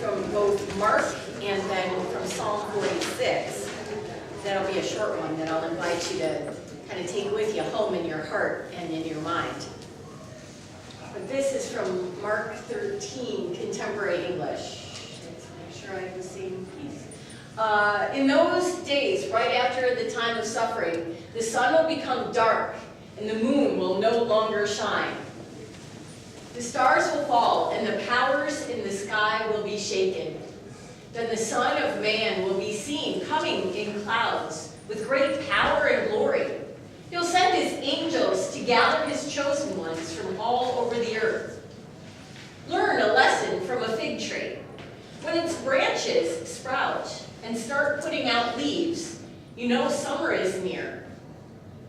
from both Mark and then from Psalm 46. That'll be a short one that I'll invite you to kind of take with you home in your heart and in your mind. But this is from Mark 13, Contemporary English. Let's make sure I have the same piece. In those days, right after the time of suffering, the sun will become dark and the moon will no longer shine. The stars will fall and the powers in the sky will be shaken. Then the Son of Man will be seen coming in clouds with great power and glory. He'll send his angels to gather his chosen ones from all over the earth. Learn a lesson from a fig tree. When its branches sprout and start putting out leaves, you know summer is near.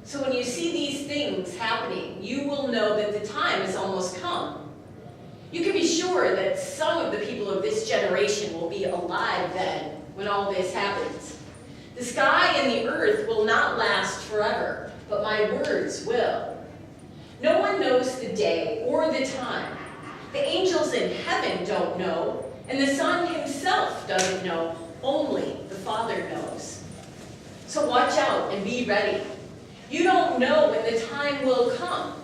So when you see these things happening, you will know that the time has almost come. You can be sure that some of the people of this generation will be alive then when all this happens. The sky and the earth will not last forever, but my words will. No one knows the day or the time. The angels in heaven don't know, and the Son himself doesn't know. Only the Father knows. So watch out and be ready. You don't know when the time will come.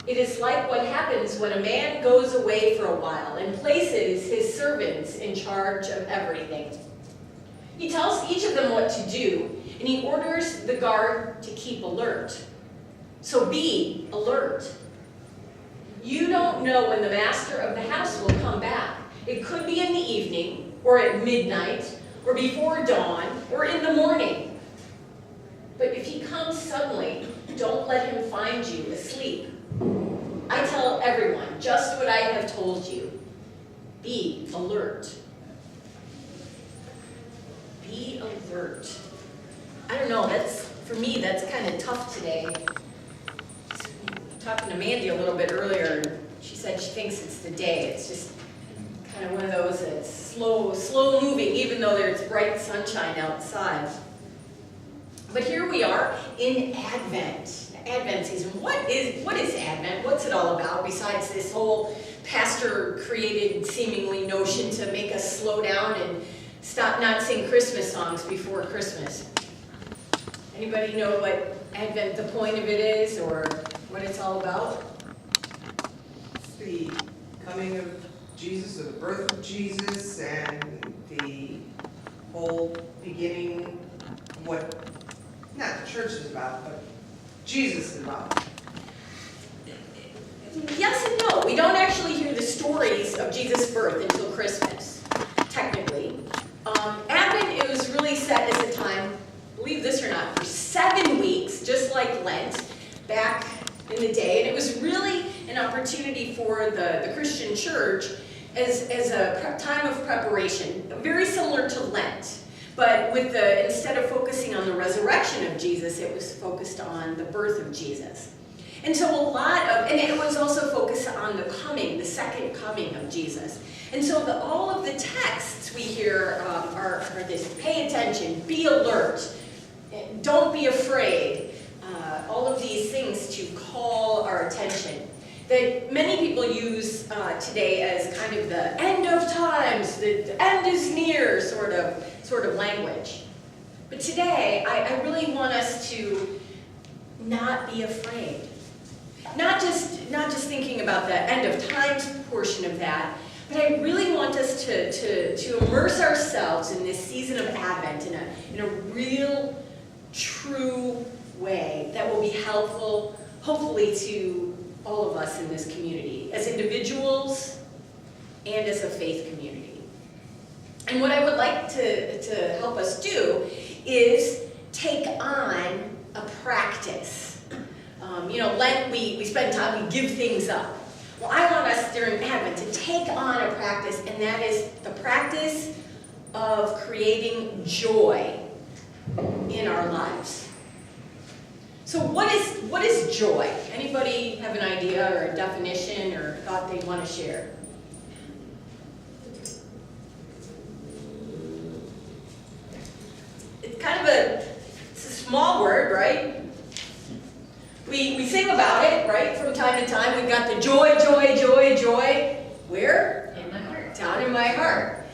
It is like what happens when a man goes away for a while and places his servants in charge of everything. He tells each of them what to do, and he orders the guard to keep alert. So be alert. You don't know when the master of the house will come back. It could be in the evening, or at midnight, or before dawn, or in the morning. But if he comes suddenly, don't let him find you asleep. I tell everyone just what I have told you. Be alert. Be alert. I don't know, for me, that's kind of tough today. Talking to Mandy a little bit earlier, and she said she thinks it's the day. It's just kind of one of those that's slow moving, even though there's bright sunshine outside. But here we are in Advent season. What is Advent? What's it all about besides this whole pastor-created seemingly notion to make us slow down and stop not sing Christmas songs before Christmas? Anybody know what Advent, the point of it is, or what it's all about? It's the coming of Jesus, or the birth of Jesus, and the whole beginning of what, not the church is about, but Jesus is about. Yes and no. We don't actually hear the stories of Jesus' birth until Christmas, technically. Advent, it was really set as a time, believe this or not, for 7 weeks, just like Lent, back in the day. And it was really an opportunity for the Christian church as a time of preparation, very similar to Lent. But with instead of focusing on the resurrection of Jesus, it was focused on the birth of Jesus. And so and it was also focused on the second coming of Jesus. And so all of the texts we hear are this: pay attention, be alert, don't be afraid. All of these things to call our attention that many people use today as kind of the end of times, the end is near sort of language. But today, I really want us to not be afraid. Not just thinking about the end of times portion of that, but I really want us to immerse ourselves in this season of Advent in a real, true way that will be helpful, hopefully, to all of us in this community, as individuals and as a faith community. And what I would like to help us do is take on a practice. Lent, we spend time, we give things up. Well, I want us during Advent to take on a practice, and that is the practice of creating joy in our lives. So what is joy? Anybody have an idea or a definition or thought they'd want to share? It's kind of it's a small word, right? We sing about it, right, from time to time. We've got the joy, joy, joy, joy. Where? In my heart. Down in from my heart.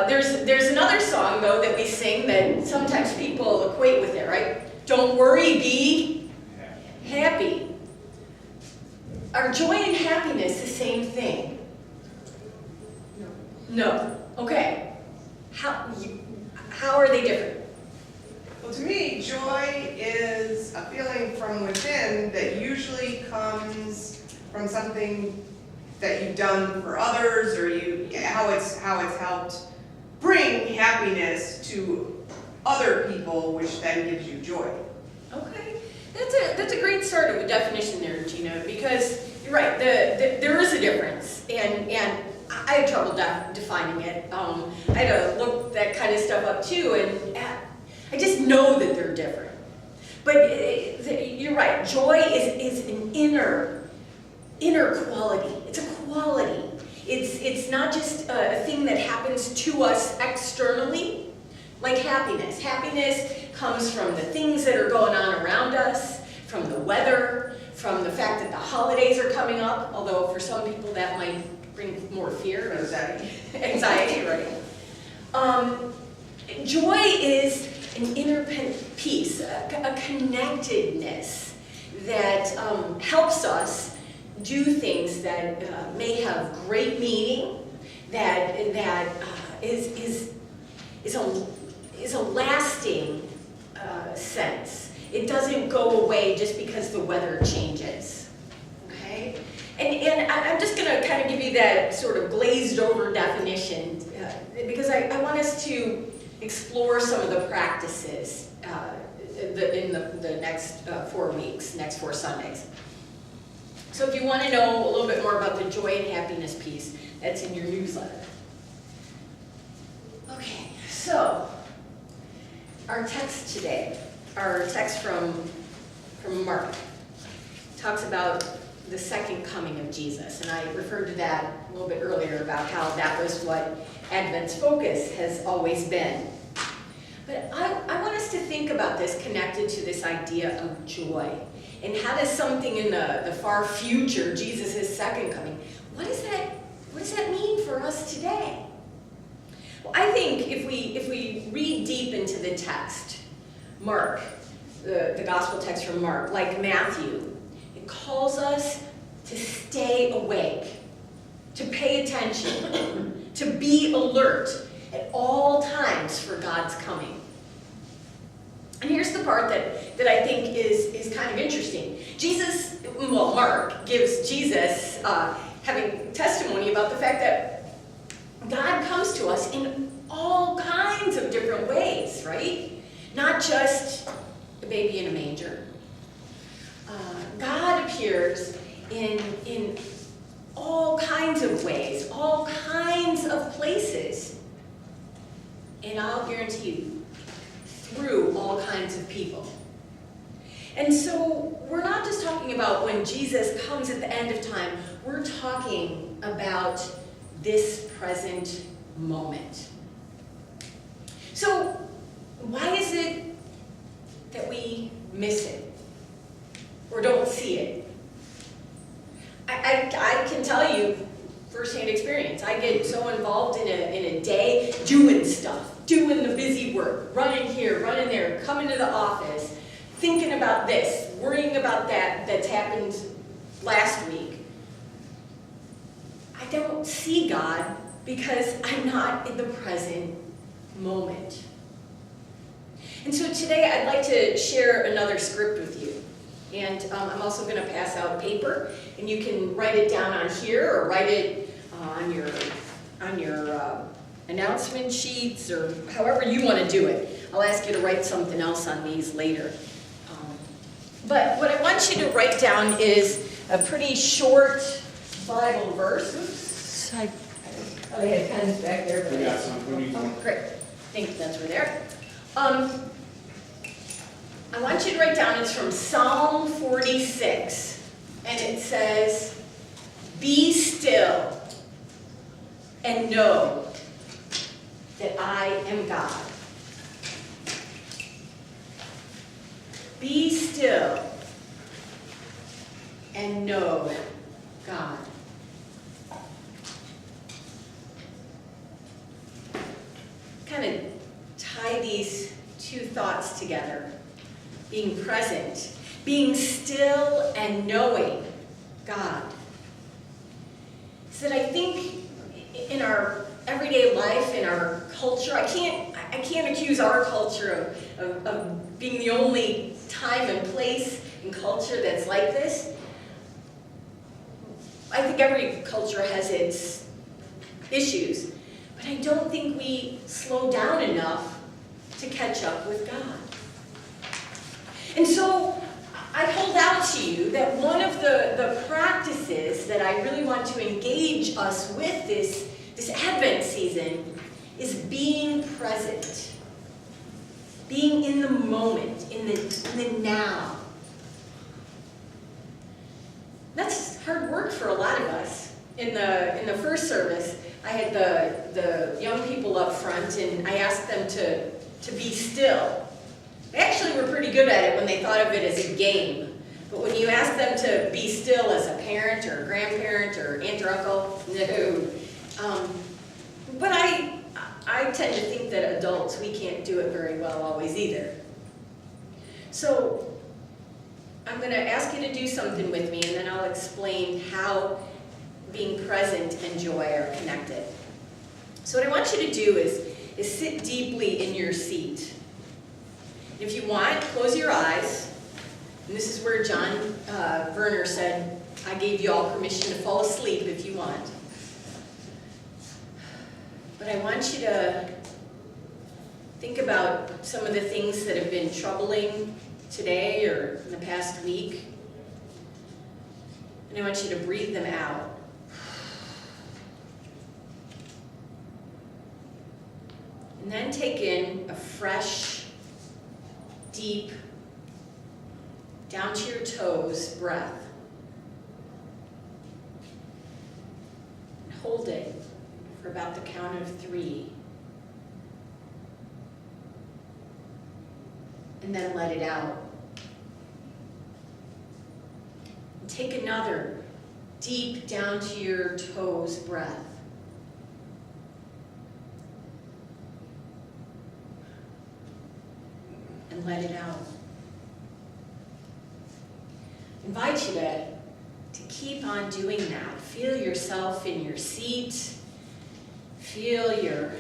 There's another song, though, that we sing that sometimes people equate with it, right? Don't worry, be happy. Are joy and happiness the same thing? No. Okay. How are they different? Well, to me, joy is a feeling from within that usually comes from something that you've done for others, or how it's helped bring happiness to other people, which then gives you joy. Okay, that's a great start of a definition there, Gina, because you're right. There is a difference, and I had trouble defining it. I had to look that kind of stuff up too, and I just know that they're different. But you're right. Joy is an inner quality. It's a quality. It's not just a thing that happens to us externally, like happiness. Happiness comes from the things that are going on around us, from the weather, from the fact that the holidays are coming up, although for some people that might bring more fear or anxiety, right? Joy is an inner peace, a connectedness that helps us do things that may have great meaning, that is a lasting sense. It doesn't go away just because the weather changes, okay? And I'm just going to kind of give you that sort of glazed over definition because I want us to explore some of the practices in the next 4 weeks, next 4 Sundays. So if you want to know a little bit more about the joy and happiness piece, that's in your newsletter. Okay, so our text today, our text from Mark, talks about the second coming of Jesus. And I referred to that a little bit earlier about how that was what Advent's focus has always been. But I want us to think about this connected to this idea of joy. And how does something in the far future, Jesus' second coming, what does that mean for us today? Well, I think if we read deep into the text, Mark, the gospel text from Mark, like Matthew, it calls us to stay awake, to pay attention, to be alert at all times for God's coming. And here's the part that I think is kind of interesting. Mark gives Jesus having testimony about the fact that God comes to us in all kinds of different ways, right? Not just a baby in a manger. God appears in all kinds of ways, all kinds of places. And I'll guarantee you, through all kinds of people. And so we're not just talking about when Jesus comes at the end of time, we're talking about this present moment. So why is it that we miss it or don't see it? I can tell you firsthand experience. I get so involved in a day doing stuff, doing the busy work, running here, running there, coming to the office, thinking about this, worrying about that's happened last week. I don't see God because I'm not in the present moment. And so today I'd like to share another script with you. And I'm also going to pass out paper, and you can write it down on here or write it on your announcement sheets or however you want to do it. I'll ask you to write something else on these later. But what I want you to write down is a pretty short Bible verse. Oops, I had pens back there. But We got some. Who needs one? Great. I think that's over there. I want you to write down, it's from Psalm 46, and it says, "Be still and know that I am God." Be still and know God. kind of tie these two thoughts together. Being present, being still and knowing God. So that I think in our everyday life, in our culture, I can't accuse our culture of being the only time and place and culture that's like this. I think every culture has its issues, but I don't think we slow down enough to catch up with God. And so I hold out to you that one of the practices that I really want to engage us with this Advent season is being present. Being in the moment, in the now. That's hard work for a lot of us. In the first service, I had the young people up front, and I asked them to be still. They actually were pretty good at it when they thought of it as a game. But when you ask them to be still as a parent or a grandparent or aunt or uncle, no. But I tend to think that adults, we can't do it very well always either. So I'm going to ask you to do something with me, and then I'll explain how being present and joy are connected. So what I want you to do is sit deeply in your seat. If you want, close your eyes. And this is where John Verner said, I gave you all permission to fall asleep if you want. But I want you to think about some of the things that have been troubling today or in the past week. And I want you to breathe them out. And then take in a fresh, deep, down to your toes breath. And hold it for about the count of 3. And then let it out. And take another deep down to your toes breath. And let it out. Invite you to keep on doing that. Feel yourself in your seat. Feel your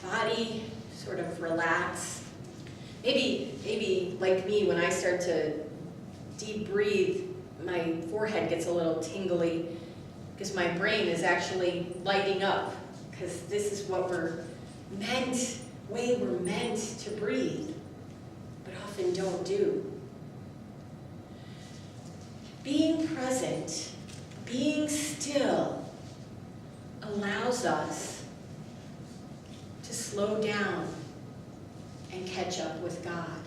body sort of relax. Maybe like me, when I start to deep breathe, my forehead gets a little tingly because my brain is actually lighting up, because this is what we're meant to breathe, but often don't do. Being present, being still, allows us to slow down and catch up with God.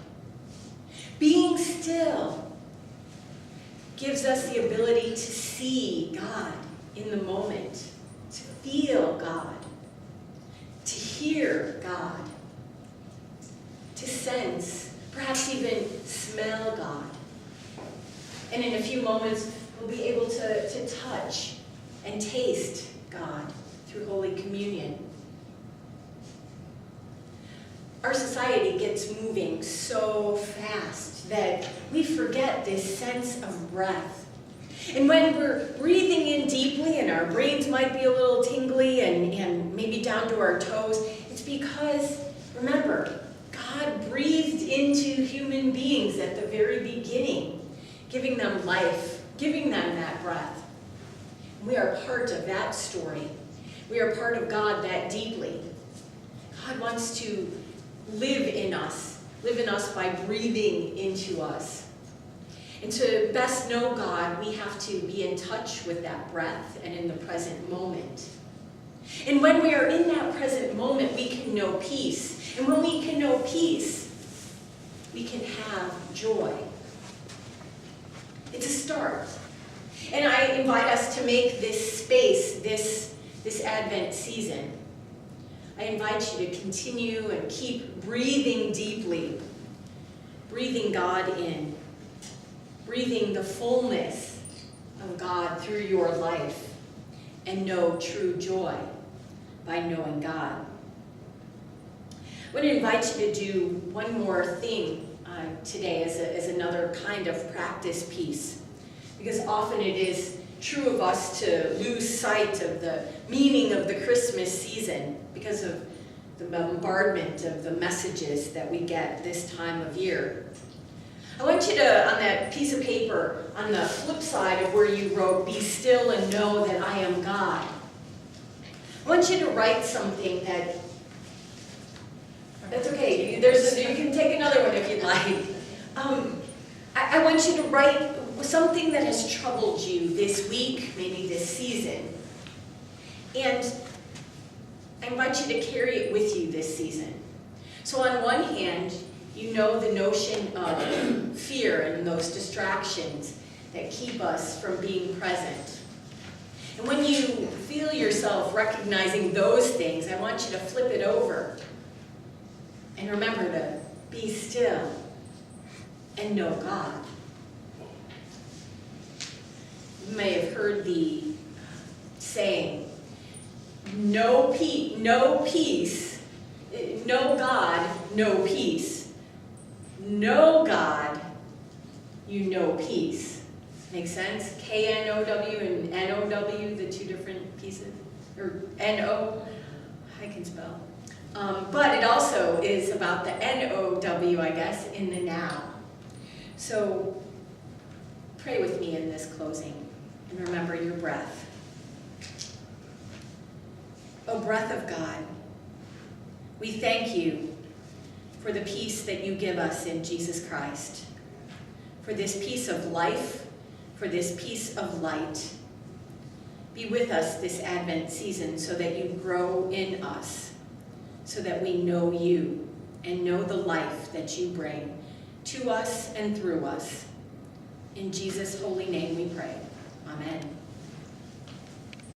Being still gives us the ability to see God in the moment, to feel God, to hear God, to sense, perhaps even smell God. And in a few moments, we'll be able to touch and taste God through Holy Communion. Our society gets moving so fast that we forget this sense of breath. And when we're breathing in deeply and our brains might be a little tingly and maybe down to our toes, it's because, remember, God breathed into human beings at the very beginning, giving them life, giving them that breath. We are part of that story. We are part of God that deeply. God wants to live in us by breathing into us. And to best know God, we have to be in touch with that breath and in the present moment. And when we are in that present moment, we can know peace. And when we can know peace, we can have joy. It's a start. And I invite us to make this space, this Advent season. I invite you to continue and keep breathing deeply, breathing God in, breathing the fullness of God through your life, and know true joy by knowing God. I want to invite you to do one more thing today as another kind of practice piece, because often it is true of us to lose sight of the meaning of the Christmas season because of the bombardment of the messages that we get this time of year. I want you to, on that piece of paper, on the flip side of where you wrote, "Be still and know that I am God," I want you to write something that's okay, you can take another one if you'd like. I want you to write something that has troubled you this week, maybe this season. And I invite you to carry it with you this season. So on one hand, you know the notion of fear and those distractions that keep us from being present. And when you feel yourself recognizing those things, I want you to flip it over and remember to be still and know God. You may have heard the saying, no peace, no God, no peace. No God, you know peace. Make sense? K-N-O-W and N-O-W, the two different pieces? Or N-O, I can spell. But it also is about the N-O-W, I guess, in the now. So pray with me in this closing and remember your breath. O breath of God, we thank you for the peace that you give us in Jesus Christ, for this peace of life, for this peace of light. Be with us this Advent season so that you grow in us, so that we know you and know the life that you bring to us and through us. In Jesus' holy name we pray. Amen.